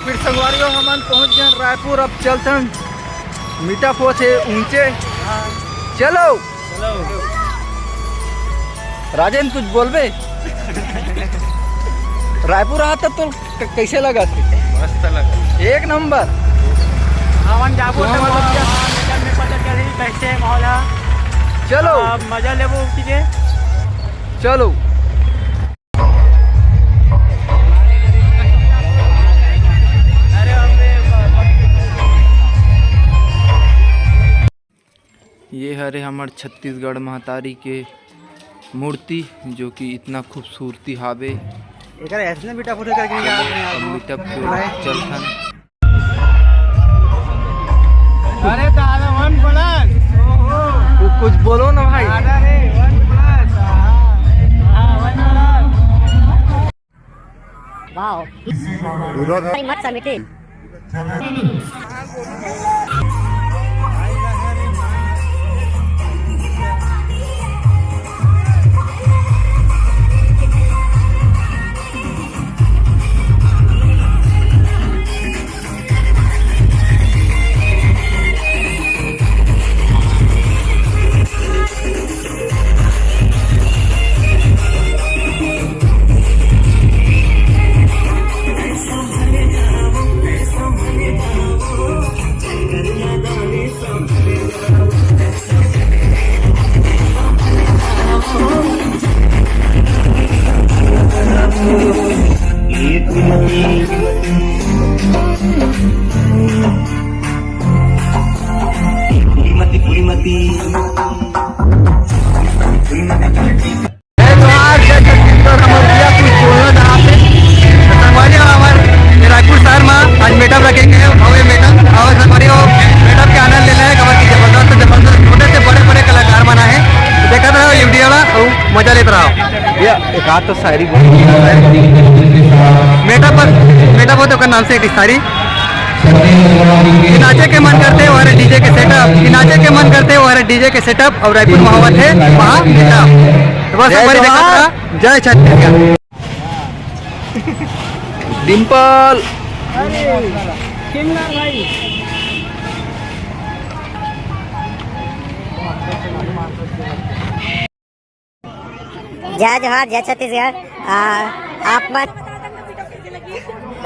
फिर संगवारियों हम पहुंच गए रायपुर। अब चलते हैं मीटअप हो थे ऊंचे। चलो राजेन कुछ बोलबे। रायपुर आता तो कैसे लगा थे? मस्त लगा, एक नंबर। पता चली कैसे माहौल है। चलो मजा ले वो कीजिए। चलो ये हरे हमार छत्तीसगढ़ महतारी के मूर्ति जो कि इतना खूबसूरती हावे। ऐसे मीटअप फोटो करके मीटअप चलथन। अरे दादा 1+। कुछ बोलो ना भाई। दादा रे 1+। वाओ मत समिति। रायपुर शहर में आज मेटअप रखेंगे। मेटअप के आनंद लेना है। खबर की जबरदस्त छोटे से बड़े बड़े कलाकार बना है। तो देखा रहो ये वीडियो और मजा लेते रहो। भैया एक आध तो शायरी मेटअप हो तो नाम से एक शायरी। नाचे के मन करते वो डीजे के सेटअप। नाचे के मन करते वो डीजे के सेटअप। और रायपुर महावत है वहाँ मेटअप। बस हमारी देखा। जय छत्तीसगढ़। डिम्पल जय जोहार जय छत्तीसगढ़। आप मत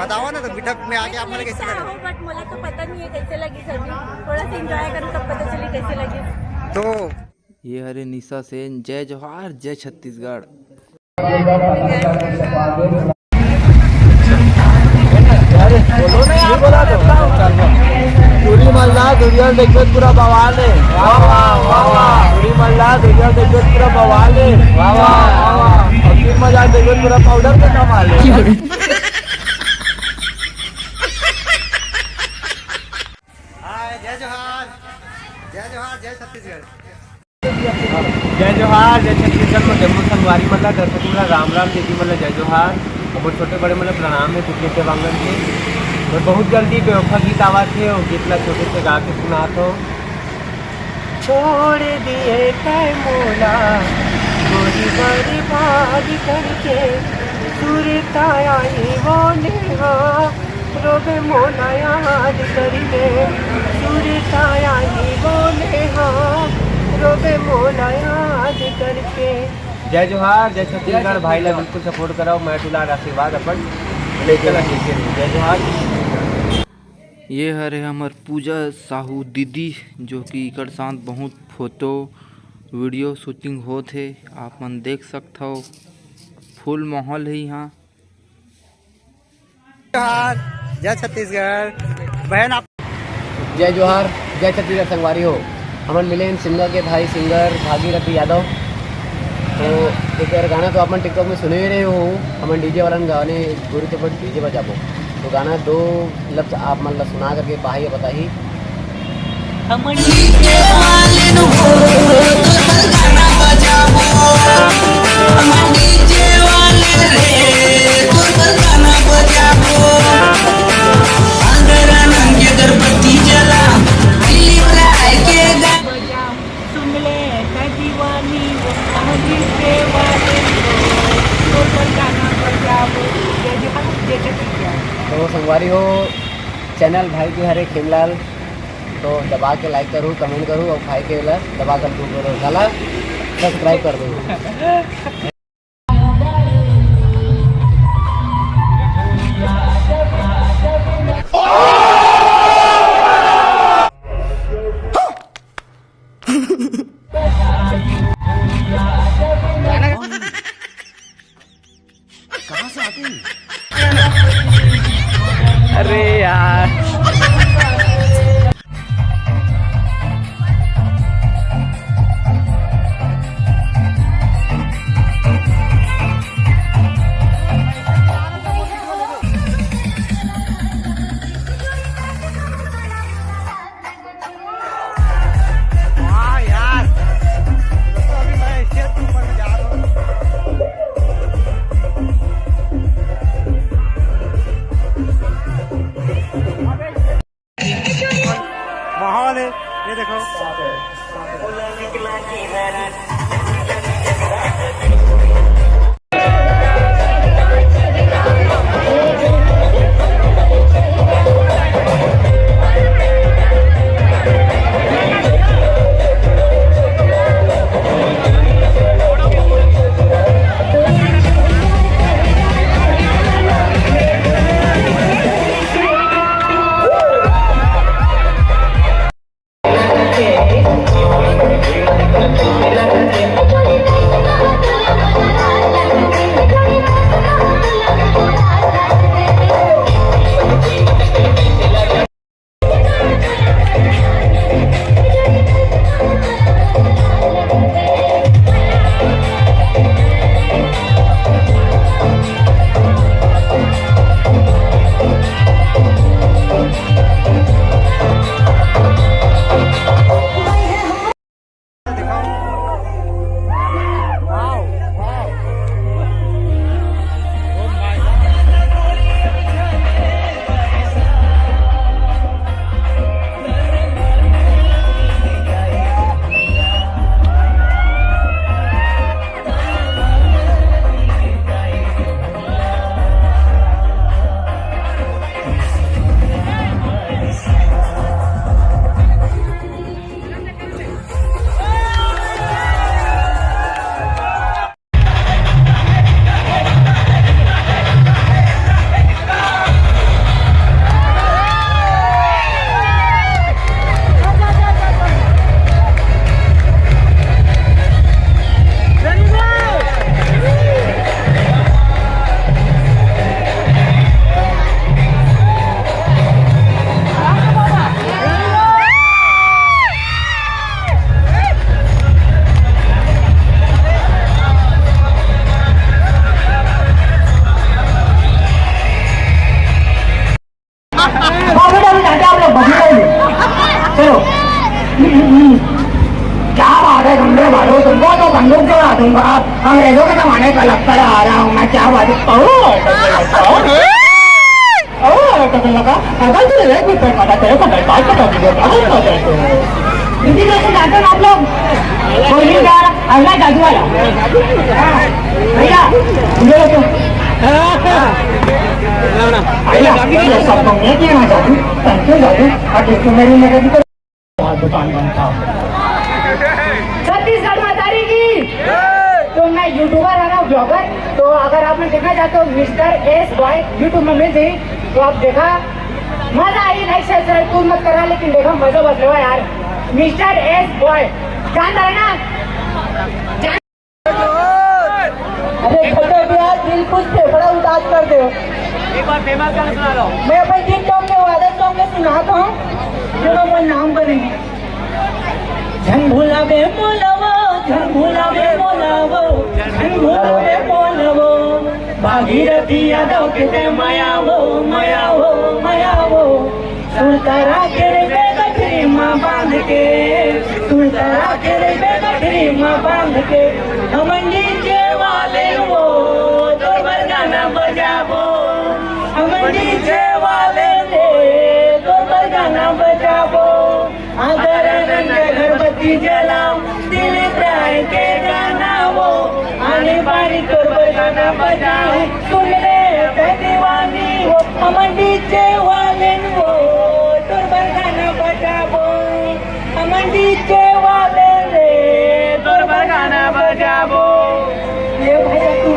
बताओ ना तो मीटअप में आके आप मुझे कैसे लगा? बट मुझे तो पता नहीं है कैसे लगी सर। थोड़ा सा एंजॉय करूँ तब पता चली कैसे लगी। तो ये हरे निशा सेन। जय जोहार जय छत्तीसगढ़। बोलो ना यार। बोला तो चूड़ी मल्ला दुनिया देखो पूरा बवाल है। वाह वाह वाह वाह। चूड़ी मल्ला दुनिया देखो पूरा बवाल है। वाह वाह वाह वाह। और फिर मजा देखो पूरा पाउडर का कमाल है। जय जोहार जय छत्तीसगढ़। जय जोहार जय छत्तीसगढ़ में जम्मू संगवारी मतलब दर्शक मतलब राम राम दीदी मतलब जय जोहार। और छोटे बड़े मतलब प्रणाम है पिछले देवांगन के। और बहुत जल्दी बेवफा गीत आवाज थे और गीत छोटे से गा के सुना तो छोड़ दिए तय मोला गोरी बड़ी बारी करके सुरताया ही वो नेहा रोबे मोला याद करके सुरताया ही वो नेहा रोबे मोला याद करके। जय जोहार जय छत्तीसगढ़। भाई ला बिल्कुल सपोर्ट कराओ। मैं दुलार आशीर्वाद अपन लेकर जय जोहार। ये हरे हमर पूजा साहू दीदी जो कि इकड़ साथ बहुत फोटो वीडियो शूटिंग होते आप मन देख सकते हो। फुल माहौल है यहाँ। जोहार जय छत्तीसगढ़। बहन आप जय जोहार जय छत्तीसगढ़ संगवारी हो। हमन मिले सिंगर के भाई सिंगर भागीरथी यादव। तो एक गाना तो अपन टिकटॉक में सुने ही रहे हो। हमन डीजे वाला गाने पूरी तो पर डीजे बजाबो। तो गाना 2 लफ्ज आप मतलब सुना करके पाही बताही। हमन डीजे वाले नु हो गाना बजाबो। हमन डीजे वाले रे गाना बजाबो। अंदर नंगे गणपति जला दिल्ली राय के गाना सुन ले दीवानी हमन डीजे वाले गाना बजाबो। तो संगवारी हो चैनल भाई की हरे खेमलाल तो दबा के लाइक करूँ कमेंट करूँ और भाई के ला दबा कर दूँ करो गला सब्सक्राइब कर दूँ। अरे यार माहौल है ये देखो। क्या बात है गंदे भाड़ो, तुमको तो बंदूक से उड़ा दूंगा। अंग्रेजों के जमाने का लगता आ रहा हूँ मैं। क्या बात है आप लोग अगला जादू वाला भैया सब जादू थैंक यू जादू। और मेरी नगर दुकान बंद था। छत्तीसगढ़ मातारी की। तो मैं यूट्यूबर है ना ब्लॉगर, तो अगर आपने देखना चाहते हो मिस्टर एस बॉय यूट्यूब में मिल जाए तो आप देखा मजा आई। लाइक सब्सक्राइब तो मत करा लेकिन देखा मजा बस लो यार। मिस्टर एस बॉय जान रहे ना। अरे छोटे बिहार दिल खुश थे बड़ा उदास कर दो। एक बार फेमस गाना सुना लो। मैं अपने दिन सॉन्ग में वादा सॉन्ग में सुनाता हूँ जो मैं नाम करेंगे। झन भुलावे मोलावो, झन भुलावे मोलावो, झन भुलावे मोलावो, भागीरथी यादव के मायावो मायावो मायावो। सुरतारा के रे बेगठरी माँ बांध के, सुरतारा के रे बेगठरी माँ बांध के। हमन डीजे वाले वो तो गाना बजावो, हमन डीजे वाले रे तो गाना बजावो। अगर अगरबत्ती जलाओ दिल प्राय के गाना वो आने बारी कर गाना बजाओ। सुन ले दीवानी हमन डीजे वाले वो तोर बर गाना बजाबो हमन डीजे वाले रे तोर बर गाना बजाबो ये भैया तू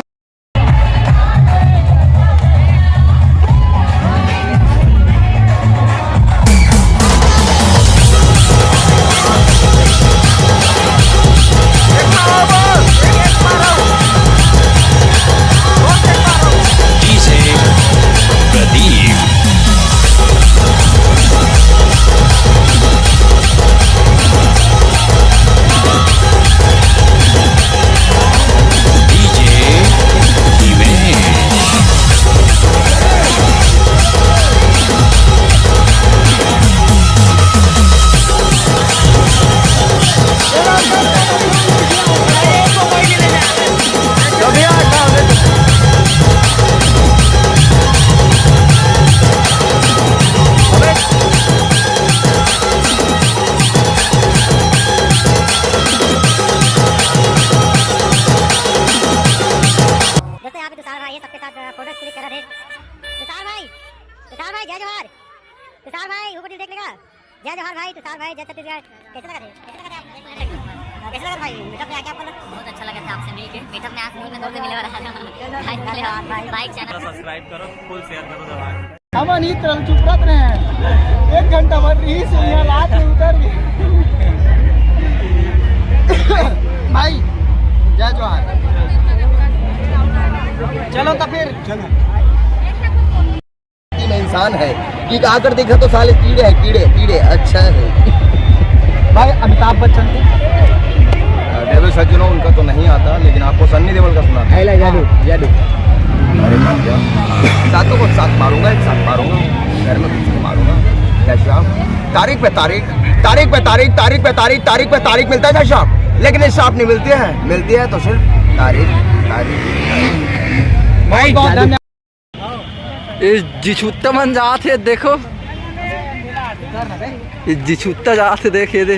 तुषार भाई ऊपर देख लेगा। जय जोहार भाई, तुषार भाई, जय छत्तीसगढ़। कैसे लगा थे? कैसे लगा भाई? मीटअप में आके आपको बहुत अच्छा लगा था आपसे मिलके। मीटअप में आज में दौड़ से मिले वाला है। भाई चैनल सब्सक्राइब करो, फुल शेयर करो दबा। हम नहीं तरल चुप रत रहे 1 घंटा भर रही से यहाँ लात में उतर गई। भाई जय जोहार। चलो तो फिर चलो। इंसान है कि आकर देखा तो साले कीड़े है, कीड़े कीड़े। अच्छा है भाई अमिताभ बच्चन देवल सज्जनों उनका तो नहीं आता, लेकिन आपको सन्नी देवल का सुना था। जादू जादू। अरे सातों को साथ मारूंगा, एक साथ मारूंगा, घर में किसी को मारूंगा। कैसे आप तारीख पे तारीख, तारीख पे तारीख, तारीख पे तारीख, तारीख पे तारीख मिलता है कैसे आप, लेकिन इस आप नहीं मिलती है। मिलती है तो सिर्फ तारीख तारीख। भाई बहुत धन्यवाद। जिछुत्ता मन जात है, देखो जिछुत्ता जात है, देखे दे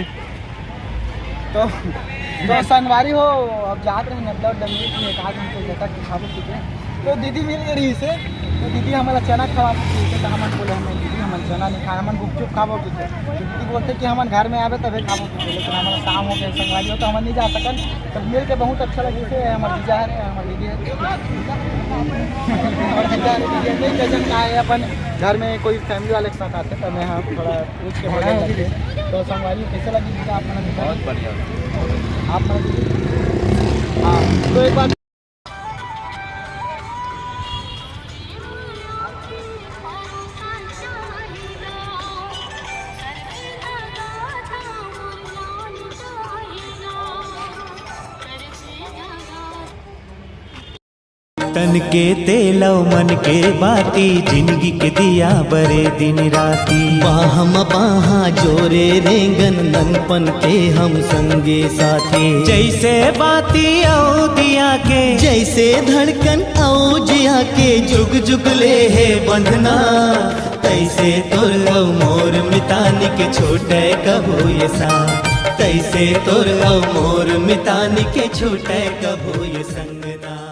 तो संगवारी हो। अब जात रहे मतलब डंडी में एक आदमी को जैसा कि खाबो पीते तो दीदी मिल गई से, तो दीदी हमारा चना खवा पीते तो हमन बोले हमें दीदी हमन चना नहीं खाए, हमन गुपचुप खाबो पीते। दीदी बोलते कि हमन घर में आवे तभी खाबो पीते, लेकिन हमारा शाम हो गया संगवारी हो तो हमन नहीं जा सकन। तो मिल के बहुत अच्छा लगे थे। हमारे जीजा है, हमारी दीदी है और जीजा है नहीं जजन का है। अपन घर में कोई फैमिली वाले के साथ आते तो मैं हम थोड़ा पूछ के बोला लगे। तो संगवारी कैसे लगी जीजा? आप बहुत बढ़िया। आप हाँ तो एक बार तन के तेलव मन के बाती, जिंदगी के दिया बरे दिन राती। बाहम बाहा जोरे रेंगन ननपन के हम संगे साथी। जैसे बाती औ दिया के, जैसे धड़कन औ जिया के, जुग जुग ले है बंधना। तैसे तोर औ मोर मितानी के छोटे कबो ये सा। तैसे तोर औ मोर मितानी के छोटे कबो ये संगना।